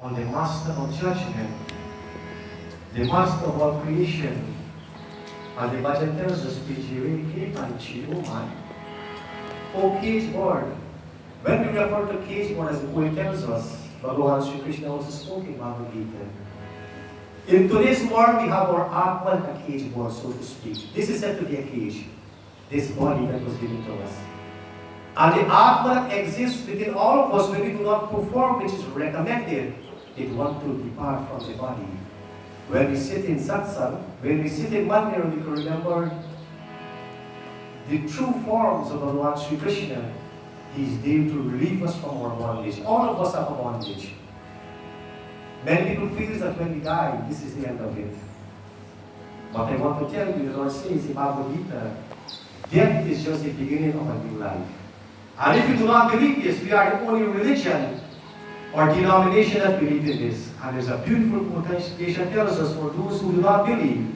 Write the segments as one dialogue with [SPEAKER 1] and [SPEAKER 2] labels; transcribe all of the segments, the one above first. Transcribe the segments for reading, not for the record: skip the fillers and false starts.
[SPEAKER 1] on the Master of Judgment, the Master of all creation. And the Bible tells us, O cage-born. When we refer to cage-born, as the poet tells us, Bhagavan Sri Krishna also spoke in Bhagavad Gita. In today's world, we have our Atman, a cage-born, so to speak. This is said to be a cage, this body that was given to us. And the Atman exists within all of us when we do not perform, which is recommended. It wants to depart from the body. When we sit in satsang, when we sit in mandir, we can remember the true forms of Bhagavan Sri Krishna. He is there to relieve us from our bondage. All of us have a bondage. Many people feel that when we die, this is the end of it. But I want to tell you, the Lord says in Bhagavad Gita, death is just the beginning of a new life. And if you do not believe this, we are the only religion or denomination that believe in this. And there's a beautiful quotation tells us, for those who do not believe,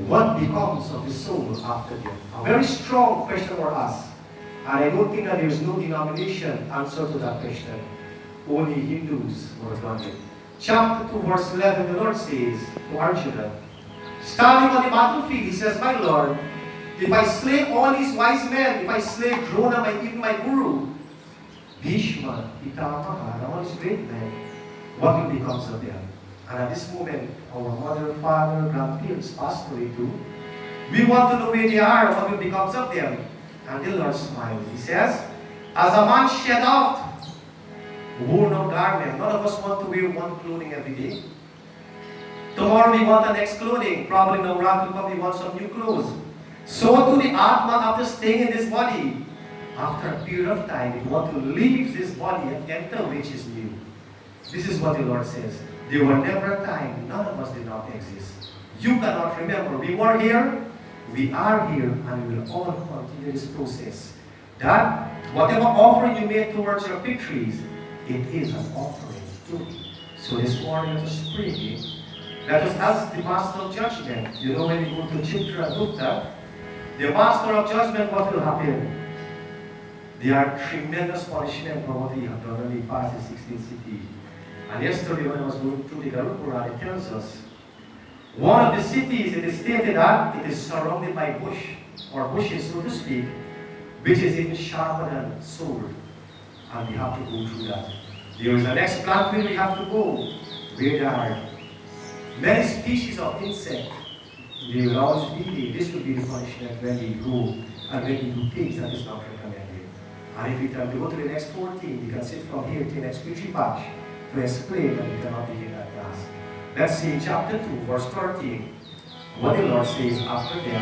[SPEAKER 1] what becomes of the soul after death? A very strong question for us. And I don't think that there is no denomination answer to that question. Only Hindus were granted. Chapter 2, verse 11, the Lord says to Arjuna, standing on the battlefield, he says, my Lord, if I slay all these wise men, if I slay Drona, even my guru, Bhishma, Pitamaha, and all these great men, what will become of them? And at this moment, our mother, father, grandparents passed away too. We want to know where they are, what will become of them. And the Lord smiled. He says, as a man shed out, wore no garment. None of us want to wear one clothing every day. Tomorrow we want the next clothing. Probably no wrap will come, we want some new clothes. So to the Atman, after staying in this body, after a period of time, it want to leave this body and enter which is new. This is what the Lord says. There were never a time none of us did not exist. You cannot remember. We were here, we are here, and we will all continue this process. That whatever offering you made towards your victories, it is an offering to me. So this morning, let us pray. Let us ask the Master of Judgment. You know, when we go to Chitragupta, the Master of Judgment, what will happen? There are tremendous punishment for what we have done when we passed the 16th city. And yesterday when I was going through the Garuda Purana, it tells us, one of the cities, it is stated that it is surrounded by bush, or bushes so to speak, which is even sharper than sword. And we have to go through that. There is an next plant where we have to go, where there are many species of insect. They will always be there. This will be the punishment when we go and when we do things that is not recommended. And if we tell to go to the next 14, we can sit from here to the next preaching batch to explain that we cannot begin that class. Let's see in chapter 2, verse 13, what the Lord says after them.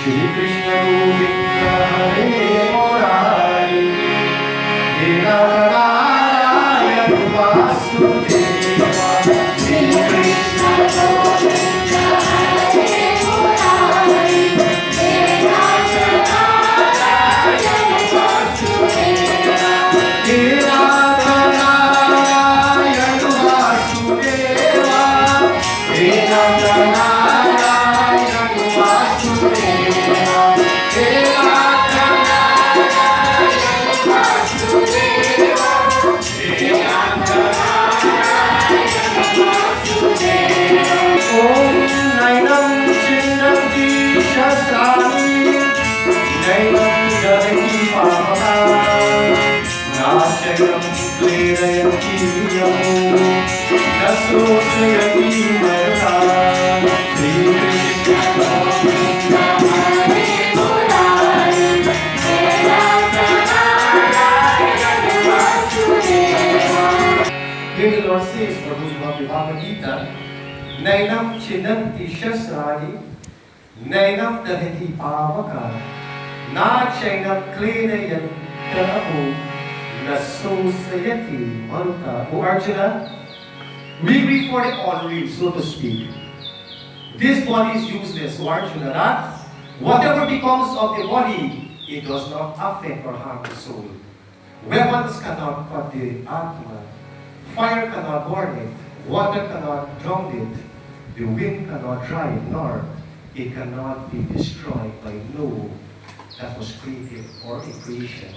[SPEAKER 1] Shri Krishna Govinda Hare Murari Niraraya Vasudeva Shri Krishna Govinda Hare Murari Niraraya Vasudeva Here the Lord says, for those who have the Bhagavad Gita, Nainam Chinanti Shasrani, Nainam Dahiti Pavaka, Na Chainam Klenayan Tarahu, Nasosayati Maruta. O Arjuna, we read for the unreal, so to speak. This body is useless, so Arjuna, that whatever becomes of the body, it does not affect or harm the soul. Weapons cannot cut the Atma. Fire cannot burn it, water cannot drown it, the wind cannot dry it, nor it cannot be destroyed by no that was created or in creation.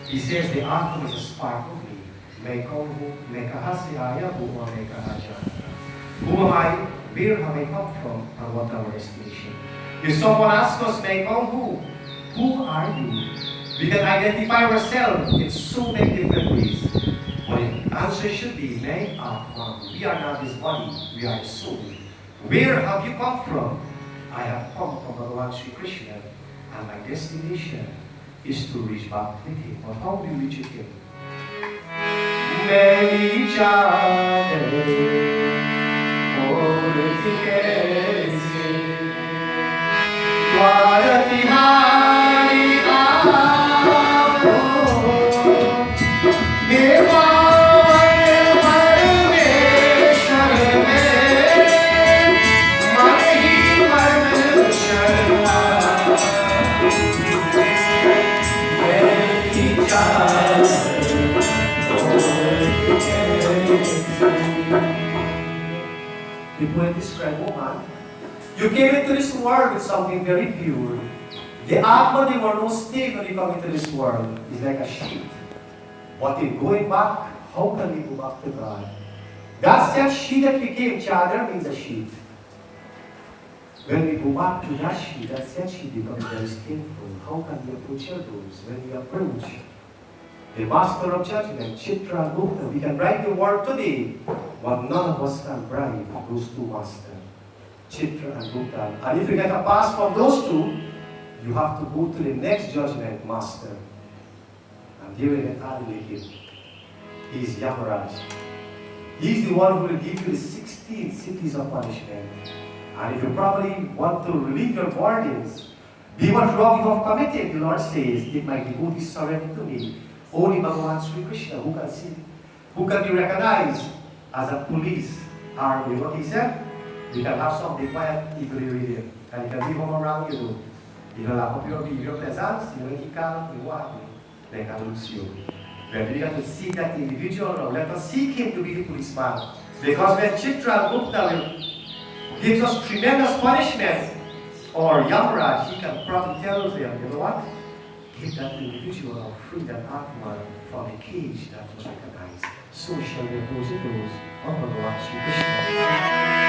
[SPEAKER 1] He says the Atma is a spark of me. मैं कौन हूँ, मैं कहाँ से आया हूँ और मैं कहाँ जाना. Who am I? Where have I come from? And what our destination? If someone asks us, मैं कौन हूँ? Who are you? We can identify ourselves in so many different ways. But the answer should be, मैं आत्मा. We are not this body, we are a soul. Where have you come from? I have come from Bhagavan Sri Krishna, and my destination is to reach back with him. But how do you reach with him? Many the poet described woman. You came into this world with something very pure. The Atman, you were no state when you come into this world. It's like a sheep. But in going back, how can we go back to God? That's that sheep that became Chadar means a sheep. When we go back to that sheep, that's that sheep becomes very skillful. How can we approach others? When we approach the master of judgment, Chitra and Gupta, we can write the world today, but none of us can bribe those two masters, Chitra and Gupta. And if you get a pass from those two, you have to go to the next judgment master. And there will get added with him. He is Yamaraj. He is the one who will give you the 16 cities of punishment. And if you probably want to relieve your burdens, be what wrong you have committed, the Lord says, if my devotees surrender to me, only Bhagavan Sri Krishna, who can see, who can be recognized as a police army. What he said? You can have something quiet equally with him. And you can be home around you. You know, like your presence, you know, he can, you happy. They can lose you. When we have to seek that individual, or let us seek him to be the policeman. Because when Chitra Gupta gives us tremendous punishment, or Yamaraj, he can probably tell them, you know what? Give that individual or free that Atman from a cage that was recognized. So shall we oppose those of Bhagavan Sri Krishna.